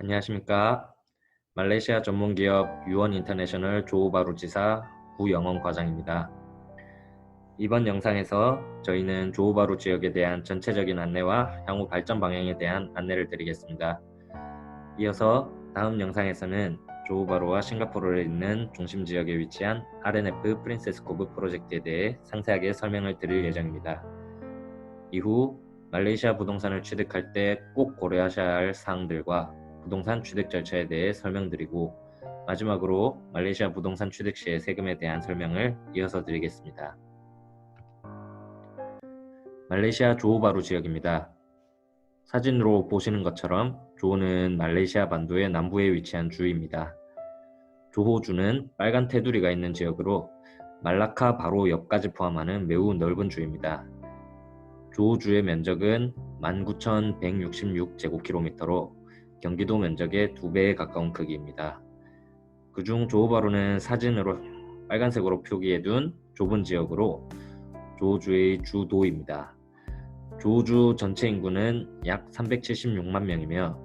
안녕하십니까. 말레이시아 전문기업 유원 인터내셔널 조우바루 지사 구영원 과장입니다. 이번 영상에서 저희는 조우바루 지역에 대한 전체적인 안내와 향후 발전 방향에 대한 안내를 드리겠습니다. 이어서 다음 영상에서는 조우바루와 싱가포르를 잇는 중심 지역에 위치한 RNF 프린세스 코브 프로젝트에 대해 상세하게 설명을 드릴 예정입니다. 이후 말레이시아 부동산을 취득할 때 꼭 고려하셔야 할 사항들과 부동산 취득 절차에 대해 설명드리고, 마지막으로 말레이시아 부동산 취득 시의 세금에 대한 설명을 이어서 드리겠습니다. 말레이시아 조호바루 지역입니다. 사진으로 보시는 것처럼 조호는 말레이시아 반도의 남부에 위치한 주입니다. 조호주는 빨간 테두리가 있는 지역으로 말라카 바로 옆까지 포함하는 매우 넓은 주입니다. 조호주의 면적은 19,166제곱킬로미터로 경기도 면적의 2배에 가까운 크기입니다. 그중 조호바루는 사진으로 빨간색으로 표기해둔 좁은 지역으로 조호주의 주도입니다. 조호주 전체 인구는 약 376만 명이며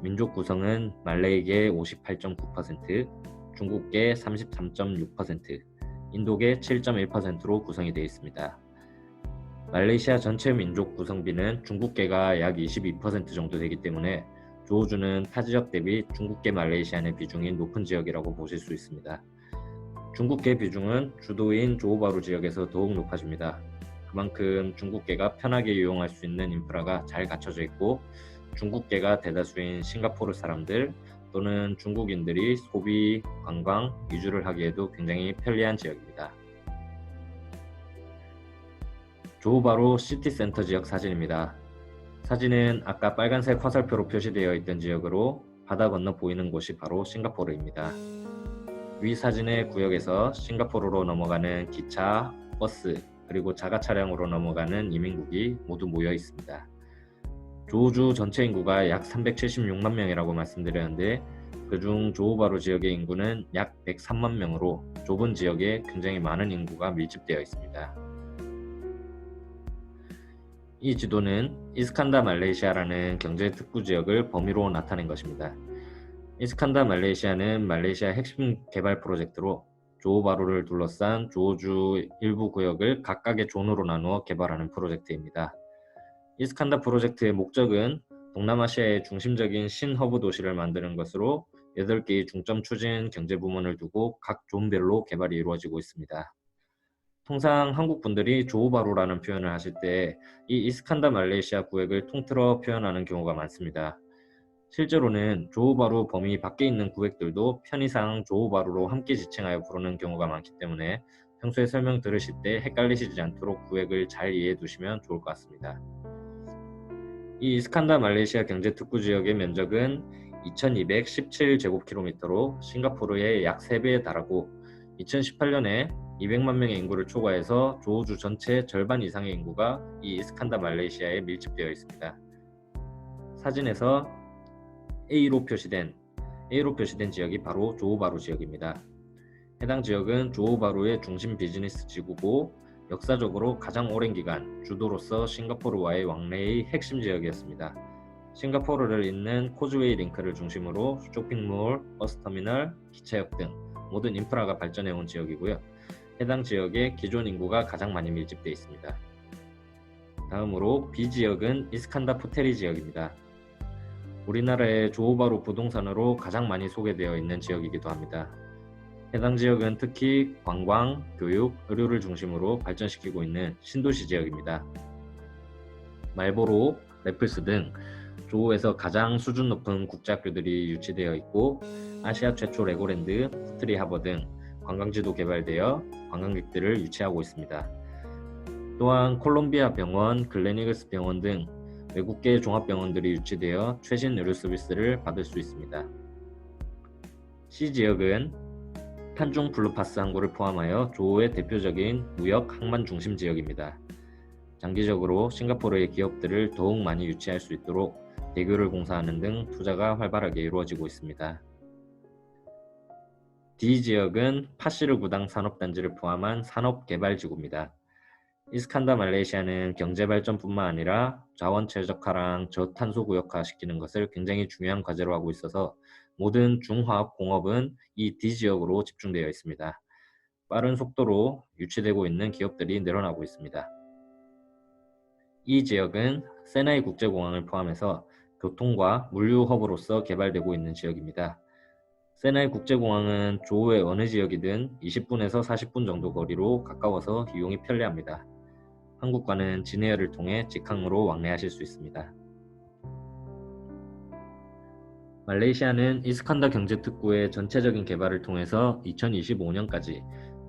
민족 구성은 말레이계 58.9%, 중국계 33.6%, 인도계 7.1%로 구성이 되어 있습니다. 말레이시아 전체 민족 구성비는 중국계가 약 22% 정도 되기 때문에 조호주는 타 지역 대비 중국계 말레이시안의 비중이 높은 지역이라고 보실 수 있습니다. 중국계 비중은 주도인 조호바루 지역에서 더욱 높아집니다. 그만큼 중국계가 편하게 이용할 수 있는 인프라가 잘 갖춰져 있고, 중국계가 대다수인 싱가포르 사람들 또는 중국인들이 소비, 관광, 이주를 하기에도 굉장히 편리한 지역입니다. 조호바루 시티센터 지역 사진입니다. 사진은 아까 빨간색 화살표로 표시되어 있던 지역으로 바다 건너 보이는 곳이 바로 싱가포르입니다. 위 사진의 구역에서 싱가포르로 넘어가는 기차, 버스, 그리고 자가 차량으로 넘어가는 이민국이 모두 모여 있습니다. 조호주 전체 인구가 약 376만 명이라고 말씀드렸는데, 그중 조호바루 지역의 인구는 약 103만 명으로 좁은 지역에 굉장히 많은 인구가 밀집되어 있습니다. 이 지도는 이스칸다 말레이시아라는 경제특구 지역을 범위로 나타낸 것입니다. 이스칸다 말레이시아는 말레이시아 핵심 개발 프로젝트로 조호바루를 둘러싼 조호주 일부 구역을 각각의 존으로 나누어 개발하는 프로젝트입니다. 이스칸다 프로젝트의 목적은 동남아시아의 중심적인 신허브 도시를 만드는 것으로 8개의 중점 추진 경제 부문을 두고 각 존별로 개발이 이루어지고 있습니다. 통상 한국 분들이 조호바루라는 표현을 하실 때 이 이스칸다 말레이시아 구역을 통틀어 표현하는 경우가 많습니다. 실제로는 조호바루 범위 밖에 있는 구획들도 편의상 조호바루로 함께 지칭하여 부르는 경우가 많기 때문에 평소에 설명 들으실 때 헷갈리시지 않도록 구획을 잘 이해해 두시면 좋을 것 같습니다. 이 이스칸다 말레이시아 경제특구 지역의 면적은 2217제곱킬로미터로 싱가포르의 약 3배에 달하고 2018년에 200만 명의 인구를 초과해서 조호주 전체 절반 이상의 인구가 이 이스칸다 말레이시아에 밀집되어 있습니다. 사진에서 A로 표시된 지역이 바로 조호바루 지역입니다. 해당 지역은 조호바루의 중심 비즈니스 지구고 역사적으로 가장 오랜 기간 주도로서 싱가포르와의 왕래의 핵심 지역이었습니다. 싱가포르를 잇는 코즈웨이 링크를 중심으로 쇼핑몰, 버스터미널, 기차역 등 모든 인프라가 발전해온 지역이고요. 해당 지역의 기존 인구가 가장 많이 밀집되어 있습니다. 다음으로 B 지역은 이스칸다 푸테리 지역입니다. 우리나라의 조호바루 부동산으로 가장 많이 소개되어 있는 지역이기도 합니다. 해당 지역은 특히 관광, 교육, 의료를 중심으로 발전시키고 있는 신도시 지역입니다. 말보로, 래플스 등 조호에서 가장 수준 높은 국제학교들이 유치되어 있고, 아시아 최초 레고랜드, 스트리 하버 등 관광지도 개발되어 관광객들을 유치하고 있습니다. 또한 콜롬비아 병원, 글렌이글스 병원 등 외국계 종합병원들이 유치되어 최신 의료 서비스를 받을 수 있습니다. C 지역은 탄중 블루파스 항구를 포함하여 조호의 대표적인 무역 항만 중심 지역입니다. 장기적으로 싱가포르의 기업들을 더욱 많이 유치할 수 있도록 대교를 공사하는 등 투자가 활발하게 이루어지고 있습니다. D 지역은 파시르 구당 산업단지를 포함한 산업개발지구입니다. 이스칸다 말레이시아는 경제 발전뿐만 아니라 자원 최적화랑 저탄소 구역화 시키는 것을 굉장히 중요한 과제로 하고 있어서 모든 중화학 공업은 이 D 지역으로 집중되어 있습니다. 빠른 속도로 유치되고 있는 기업들이 늘어나고 있습니다. 이 지역은 세나이 국제공항을 포함해서 교통과 물류 허브로서 개발되고 있는 지역입니다. 세나이 국제공항은 조우의 어느 지역이든 20분에서 40분 정도 거리로 가까워서 이용이 편리합니다. 한국과는 진에어를 통해 직항으로 왕래하실 수 있습니다. 말레이시아는 이스칸다 경제특구의 전체적인 개발을 통해서 2025년까지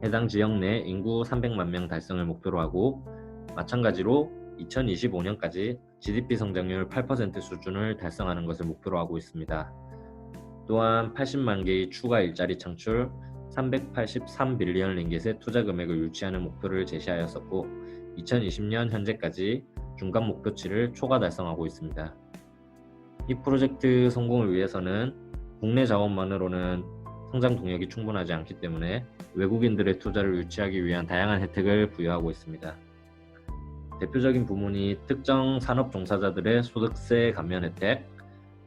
해당 지역 내 인구 300만 명 달성을 목표로 하고, 마찬가지로 2025년까지 GDP 성장률 8% 수준을 달성하는 것을 목표로 하고 있습니다. 또한 80만 개의 추가 일자리 창출, 383빌리언 링깃의 투자 금액을 유치하는 목표를 제시하였었고, 2020년 현재까지 중간 목표치를 초과 달성하고 있습니다. 이 프로젝트 성공을 위해서는 국내 자원만으로는 성장 동력이 충분하지 않기 때문에 외국인들의 투자를 유치하기 위한 다양한 혜택을 부여하고 있습니다. 대표적인 부문이 특정 산업 종사자들의 소득세 감면 혜택,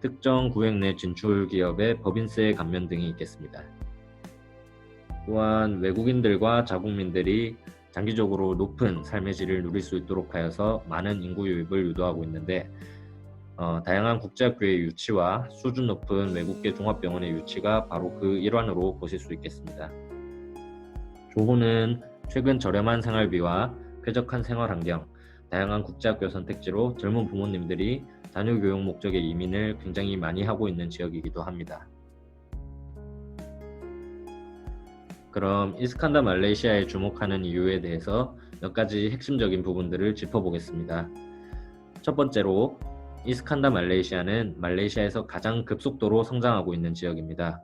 특정 구역 내 진출 기업의 법인세 감면 등이 있겠습니다. 또한 외국인들과 자국민들이 장기적으로 높은 삶의 질을 누릴 수 있도록 하여서 많은 인구 유입을 유도하고 있는데, 다양한 국제학교의 유치와 수준 높은 외국계 종합병원의 유치가 바로 그 일환으로 보실 수 있겠습니다. 조호는 최근 저렴한 생활비와 쾌적한 생활 환경, 다양한 국제학교 선택지로 젊은 부모님들이 자녀 교육 목적의 이민을 굉장히 많이 하고 있는 지역이기도 합니다. 그럼 이스칸다 말레이시아에 주목하는 이유에 대해서 몇 가지 핵심적인 부분들을 짚어보겠습니다. 첫 번째로, 이스칸다 말레이시아는 말레이시아에서 가장 급속도로 성장하고 있는 지역입니다.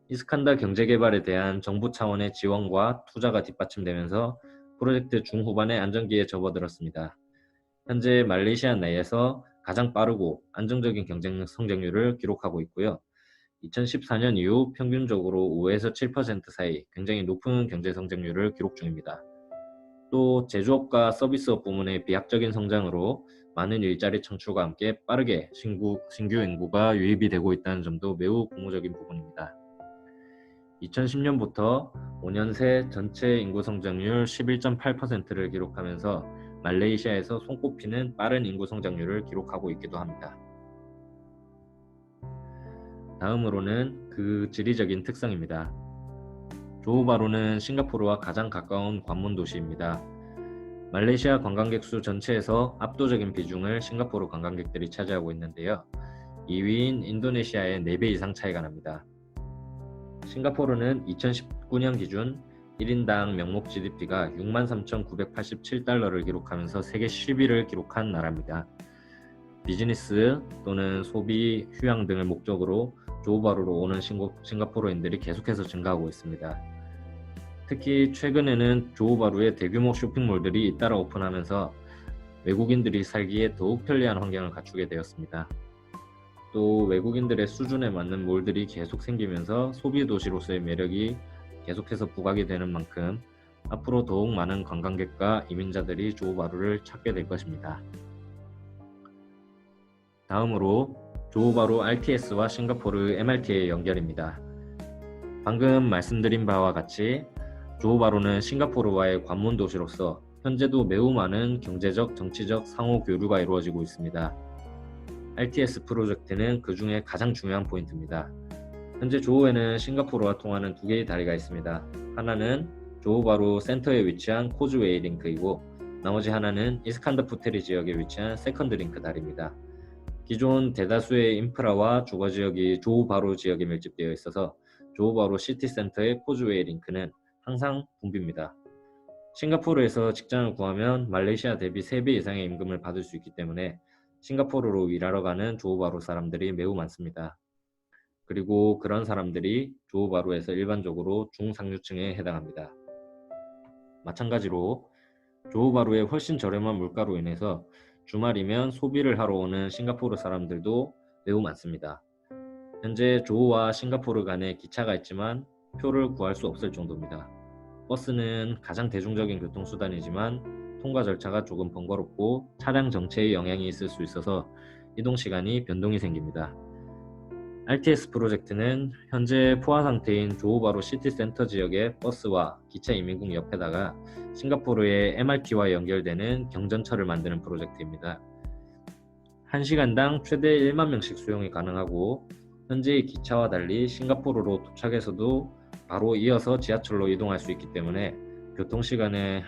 이스칸다 경제개발에 대한 정부 차원의 지원과 투자가 뒷받침되면서 프로젝트 중후반의 안정기에 접어들었습니다. 현재 말레이시아 내에서 가장 빠르고 안정적인 경쟁 성장률을 기록하고 있고요. 2014년 이후 평균적으로 5에서 7% 사이 굉장히 높은 경제 성장률을 기록 중입니다. 또 제조업과 서비스업 부문의 비약적인 성장으로 많은 일자리 창출과 함께 빠르게 신규 인구가 유입이 되고 있다는 점도 매우 고무적인 부분입니다. 2010년부터 5년 새 전체 인구 성장률 11.8%를 기록하면서 말레이시아에서 손꼽히는 빠른 인구 성장률을 기록하고 있기도 합니다. 다음으로는 그 지리적인 특성입니다. 조호바루는 싱가포르와 가장 가까운 관문 도시입니다. 말레이시아 관광객 수 전체에서 압도적인 비중을 싱가포르 관광객들이 차지하고 있는데요. 2위인 인도네시아의 4배 이상 차이가 납니다. 싱가포르는 2019년 기준 1인당 명목 GDP가 63,987달러를 기록하면서 세계 10위를 기록한 나라입니다. 비즈니스 또는 소비, 휴양 등을 목적으로 조호바루로 오는 싱가포르인들이 계속해서 증가하고 있습니다. 특히 최근에는 조호바루에 대규모 쇼핑몰들이 잇따라 오픈하면서 외국인들이 살기에 더욱 편리한 환경을 갖추게 되었습니다. 또 외국인들의 수준에 맞는 몰들이 계속 생기면서 소비 도시로서의 매력이 계속해서 부각이 되는 만큼 앞으로 더욱 많은 관광객과 이민자들이 조호바루를 찾게 될 것입니다. 다음으로 조호바루 RTS와 싱가포르 MRT의 연결입니다. 방금 말씀드린 바와 같이 조호바루는 싱가포르와의 관문 도시로서 현재도 매우 많은 경제적, 정치적 상호 교류가 이루어지고 있습니다. RTS 프로젝트는 그 중에 가장 중요한 포인트입니다. 현재 조호에는 싱가포르와 통하는 2개의 다리가 있습니다. 하나는 조호바루 센터에 위치한 코즈웨이 링크이고, 나머지 하나는 이스칸다 푸테리 지역에 위치한 세컨드 링크 다리입니다. 기존 대다수의 인프라와 주거지역이 조호바루 지역에 밀집되어 있어서 조호바루 시티센터의 코즈웨이 링크는 항상 붐빕니다. 싱가포르에서 직장을 구하면 말레이시아 대비 3배 이상의 임금을 받을 수 있기 때문에 싱가포르로 일하러 가는 조호바루 사람들이 매우 많습니다. 그리고 그런 사람들이 조호바루에서 일반적으로 중상류층에 해당합니다. 마찬가지로 조호바루의 훨씬 저렴한 물가로 인해서 주말이면 소비를 하러 오는 싱가포르 사람들도 매우 많습니다. 현재 조호와 싱가포르 간에 기차가 있지만 표를 구할 수 없을 정도입니다. 버스는 가장 대중적인 교통수단이지만 통과 절차가 조금 번거롭고 차량 정체에 영향이 있을 수 있어서 이동 시간이 변동이 생깁니다. RTS 프로젝트는 현재 포화 상태인 조호바루 시티센터 지역의 버스와 기차 이민국 옆에다가 싱가포르의 MRT와 연결되는 경전철을 만드는 프로젝트입니다. 1시간당 최대 1만 명씩 수용이 가능하고 현재의 기차와 달리 싱가포르로 도착해서도 바로 이어서 지하철로 이동할 수 있기 때문에 교통시간의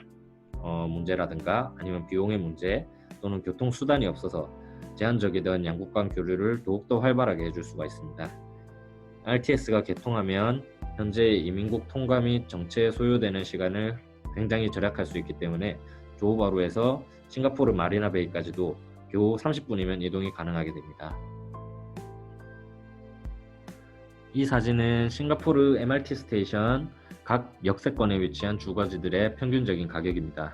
문제라든가 아니면 비용의 문제 또는 교통수단이 없어서 제한적이던 양국 간 교류를 더욱더 활발하게 해줄 수가 있습니다. RTS가 개통하면 현재 이민국 통과 및 정체에 소요되는 시간을 굉장히 절약할 수 있기 때문에 조호바루에서 싱가포르 마리나 베이까지도 겨우 30분이면 이동이 가능하게 됩니다. 이 사진은 싱가포르 MRT 스테이션 각 역세권에 위치한 주거지들의 평균적인 가격입니다.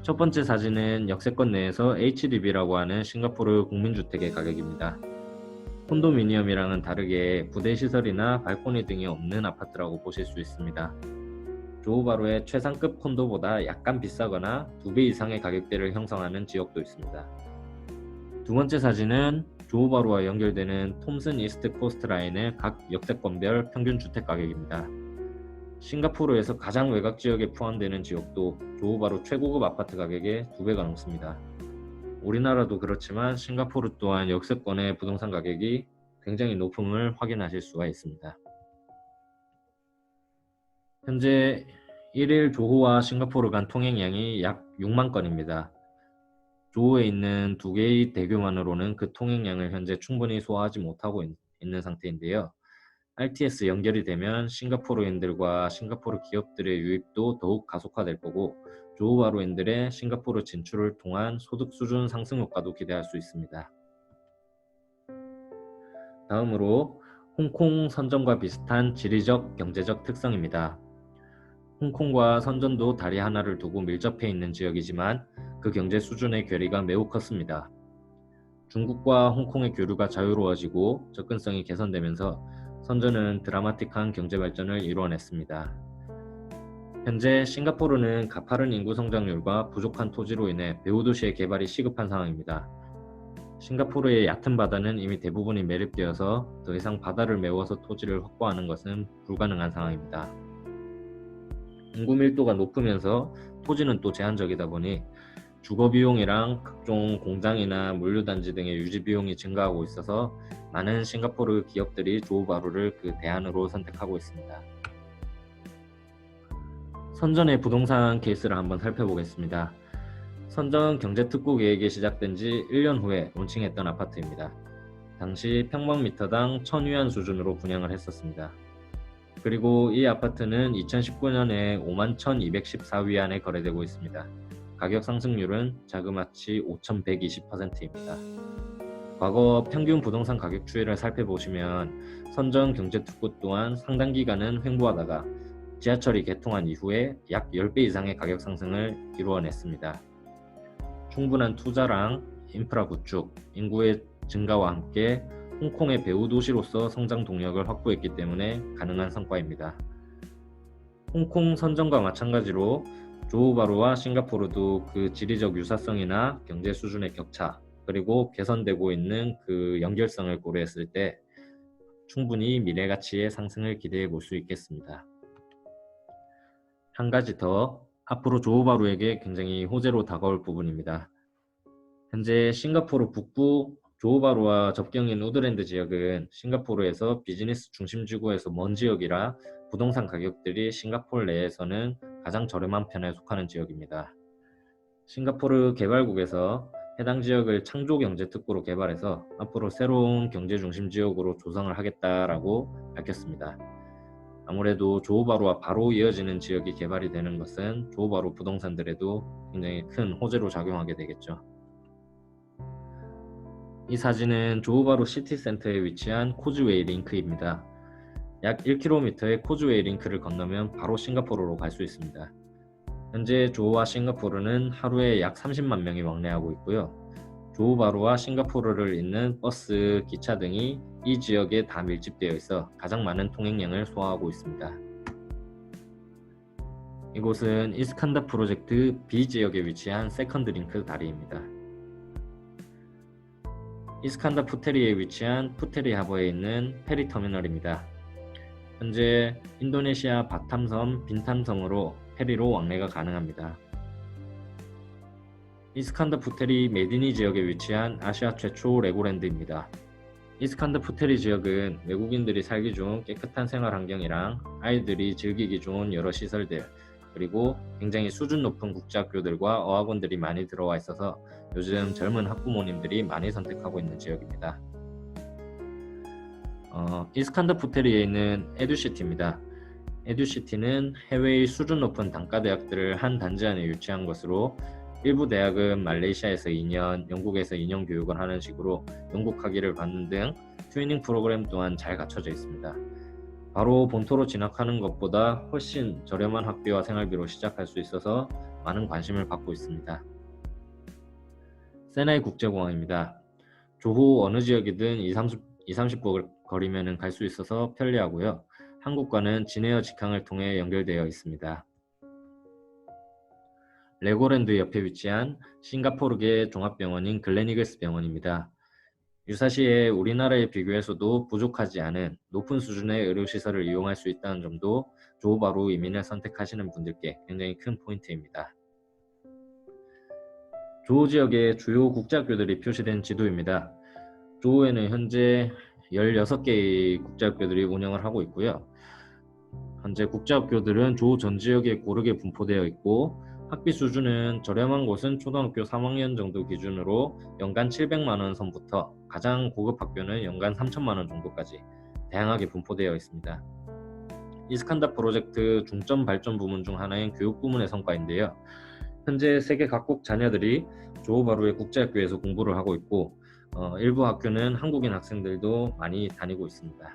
첫 번째 사진은 역세권 내에서 HDB라고 하는 싱가포르 국민주택의 가격입니다. 콘도미니엄이랑은 다르게 부대시설이나 발코니 등이 없는 아파트라고 보실 수 있습니다. 조호바루의 최상급 콘도보다 약간 비싸거나 2배 이상의 가격대를 형성하는 지역도 있습니다. 두 번째 사진은 조호바루와 연결되는 톰슨 이스트 코스트 라인의 각 역세권별 평균 주택 가격입니다. 싱가포르에서 가장 외곽 지역에 포함되는 지역도 조호바루 최고급 아파트 가격의 2배가 넘습니다. 우리나라도 그렇지만 싱가포르 또한 역세권의 부동산 가격이 굉장히 높음을 확인하실 수가 있습니다. 현재 1일 조호와 싱가포르 간 통행량이 약 6만 건입니다. 조호에 있는 2개의 대교만으로는 그 통행량을 현재 충분히 소화하지 못하고 있는 상태인데요. RTS 연결이 되면 싱가포르인들과 싱가포르 기업들의 유입도 더욱 가속화될 거고 조호바루인들의 싱가포르 진출을 통한 소득 수준 상승 효과도 기대할 수 있습니다. 다음으로 홍콩 선전과 비슷한 지리적, 경제적 특성입니다. 홍콩과 선전도 다리 하나를 두고 밀접해 있는 지역이지만 그 경제 수준의 괴리가 매우 컸습니다. 중국과 홍콩의 교류가 자유로워지고 접근성이 개선되면서 선전은 드라마틱한 경제 발전을 이루어냈습니다. 현재 싱가포르는 가파른 인구 성장률과 부족한 토지로 인해 배후도시의 개발이 시급한 상황입니다. 싱가포르의 얕은 바다는 이미 대부분이 매립되어서 더 이상 바다를 메워서 토지를 확보하는 것은 불가능한 상황입니다. 인구 밀도가 높으면서 토지는 또 제한적이다 보니 주거 비용이랑 각종 공장이나 물류단지 등의 유지 비용이 증가하고 있어서 많은 싱가포르 기업들이 조호바루를 그 대안으로 선택하고 있습니다. 선전의 부동산 케이스를 한번 살펴보겠습니다. 선전 경제특구 계획이 시작된 지 1년 후에 론칭했던 아파트입니다. 당시 평방미터당 1,000위안 수준으로 분양을 했었습니다. 그리고 이 아파트는 2019년에 51,214위안에 거래되고 있습니다. 가격 상승률은 자그마치 5,120%입니다. 과거 평균 부동산 가격 추이를 살펴보시면 선전 경제특구 또한 상당 기간은 횡보하다가 지하철이 개통한 이후에 약 10배 이상의 가격 상승을 이루어냈습니다. 충분한 투자랑 인프라 구축, 인구의 증가와 함께 홍콩의 배후 도시로서 성장 동력을 확보했기 때문에 가능한 성과입니다. 홍콩 선전과 마찬가지로 조호바루와 싱가포르도 그 지리적 유사성이나 경제 수준의 격차 그리고 개선되고 있는 그 연결성을 고려했을 때 충분히 미래 가치의 상승을 기대해 볼 수 있겠습니다. 한 가지 더 앞으로 조호바루에게 굉장히 호재로 다가올 부분입니다. 현재 싱가포르 북부 조호바루와 접경인 우드랜드 지역은 싱가포르에서 비즈니스 중심지구에서 먼 지역이라 부동산 가격들이 싱가포르 내에서는 가장 저렴한 편에 속하는 지역입니다. 싱가포르 개발국에서 해당 지역을 창조경제특구로 개발해서 앞으로 새로운 경제중심 지역으로 조성을 하겠다라고 밝혔습니다. 아무래도 조호바루와 바로 이어지는 지역이 개발이 되는 것은 조호바루 부동산들에도 굉장히 큰 호재로 작용하게 되겠죠. 이 사진은 조호바루 시티센터에 위치한 코즈웨이 링크입니다. 약 1km의 코즈웨이 링크를 건너면 바로 싱가포르로 갈 수 있습니다. 현재 조호와 싱가포르는 하루에 약 30만 명이 왕래하고 있고요. 조호바루와 싱가포르를 잇는 버스, 기차 등이 이 지역에 다 밀집되어 있어 가장 많은 통행량을 소화하고 있습니다. 이곳은 이스칸다 프로젝트 B 지역에 위치한 세컨드 링크 다리입니다. 이스칸다 푸테리에 위치한 푸테리 하버에 있는 페리 터미널입니다. 현재 인도네시아 바탐섬, 빈탐섬으로 페리로 왕래가 가능합니다. 이스칸다 푸테리 메디니 지역에 위치한 아시아 최초 레고랜드입니다. 이스칸다 푸테리 지역은 외국인들이 살기 좋은 깨끗한 생활 환경이랑 아이들이 즐기기 좋은 여러 시설들, 그리고 굉장히 수준 높은 국제학교들과 어학원들이 많이 들어와 있어서 요즘 젊은 학부모님들이 많이 선택하고 있는 지역입니다. 이스칸다 푸테리에 있는 에듀시티입니다. 에듀시티는 해외의 수준 높은 단과 대학들을 한 단지 안에 유치한 것으로 일부 대학은 말레이시아에서 2년, 영국에서 2년 교육을 하는 식으로 영국 학위를 받는 등 트위닝 프로그램 또한 잘 갖춰져 있습니다. 바로 본토로 진학하는 것보다 훨씬 저렴한 학비와 생활비로 시작할 수 있어서 많은 관심을 받고 있습니다. 세나이 국제공항입니다. 조호 어느 지역이든 20-30분 거리면 갈 수 있어서 편리하고요. 한국과는 진에어 직항을 통해 연결되어 있습니다. 레고랜드 옆에 위치한 싱가포르계 종합병원인 글렌이글스 병원입니다. 유사시에 우리나라에 비교해서도 부족하지 않은 높은 수준의 의료시설을 이용할 수 있다는 점도 조호바루 이민을 선택하시는 분들께 굉장히 큰 포인트입니다. 조호 지역의 주요 국제학교들이 표시된 지도입니다. 조호에는 현재 16개의 국제학교들이 운영을 하고 있고요. 현재 국제학교들은 조호 전 지역에 고르게 분포되어 있고 학비 수준은 저렴한 곳은 초등학교 3학년 정도 기준으로 연간 700만 원 선부터 가장 고급 학교는 연간 3천만 원 정도까지 다양하게 분포되어 있습니다. 이스칸다 프로젝트 중점 발전 부문 중 하나인 교육 부문의 성과인데요. 현재 세계 각국 자녀들이 조호바루의 국제학교에서 공부를 하고 있고 일부 학교는 한국인 학생들도 많이 다니고 있습니다.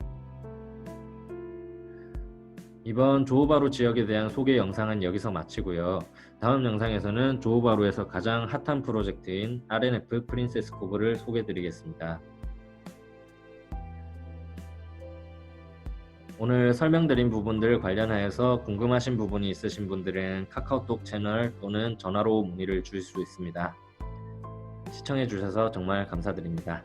이번 조호바루 지역에 대한 소개 영상은 여기서 마치고요. 다음 영상에서는 조호바루에서 가장 핫한 프로젝트인 RNF 프린세스 코브를 소개드리겠습니다. 오늘 설명드린 부분들 관련하여서 궁금하신 부분이 있으신 분들은 카카오톡 채널 또는 전화로 문의를 주실 수 있습니다. 시청해 주셔서 정말 감사드립니다.